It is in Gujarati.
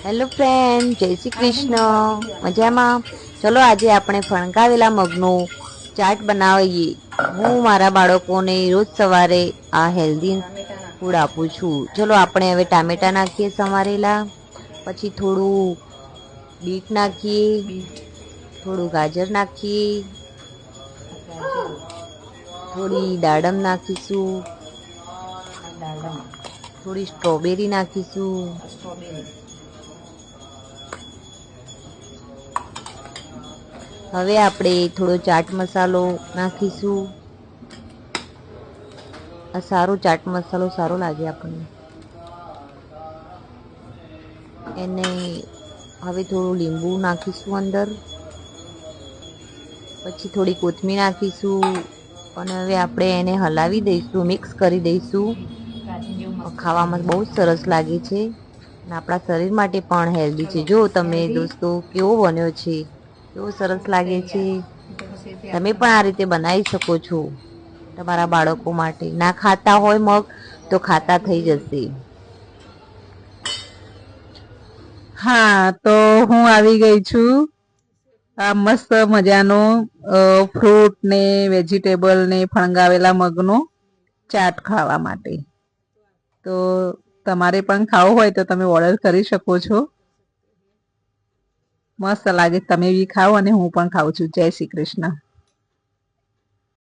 હેલો ફ્રેન્ડ, જય શ્રી કૃષ્ણ. મજામાં? ચલો આજે આપણે ફણગાવેલા મગનું ચાટ બનાવીએ. હું મારા બાળકોને રોજ સવારે આ હેલ્ધી ફૂડ આપું છું. ચલો આપણે હવે ટામેટા નાખીએ સમારેલા, પછી થોડું બીટ નાખીએ, થોડું ગાજર નાખીએ, થોડી દાડમ નાખીશું, થોડી સ્ટ્રોબેરી નાખીશું, હવે આપણે થોડો ચાટ મસાલો નાખીશું. આ સારો ચાટ મસાલો સારો લાગે આપણને. એને હવે થોડું લીંબુ નાખીશું અંદર, પછી થોડી કોથમીર નાખીશું અને હવે આપણે એને હલાવી દઈશું, મિક્સ કરી દઈશું. ખાવામાં બહુ સરસ લાગે છે અને આપણા શરીર માટે પણ હેલ્ધી છે. જો તમે દોસ્તો કેવો બન્યો છે, કેવો સરસ લાગે છે. તમે પણ આ રીતે બનાવી શકો છો તમારા બાળકો માટે. ના ખાતા હોય મગ તો ખાતા થઈ જશે. હા, તો હું આવી ગઈ છું આ મસ્ત મજાનો ફ્રૂટ ને વેજીટેબલ ને ફણગાવેલા મગનો ચાટ ખાવા માટે. તો તમારે પણ ખાવું હોય તો તમે ઓર્ડર કરી શકો છો. મસ્ત લાગે, તમે બી ખાઓ અને હું પણ ખાઉં છું. જય શ્રી કૃષ્ણ.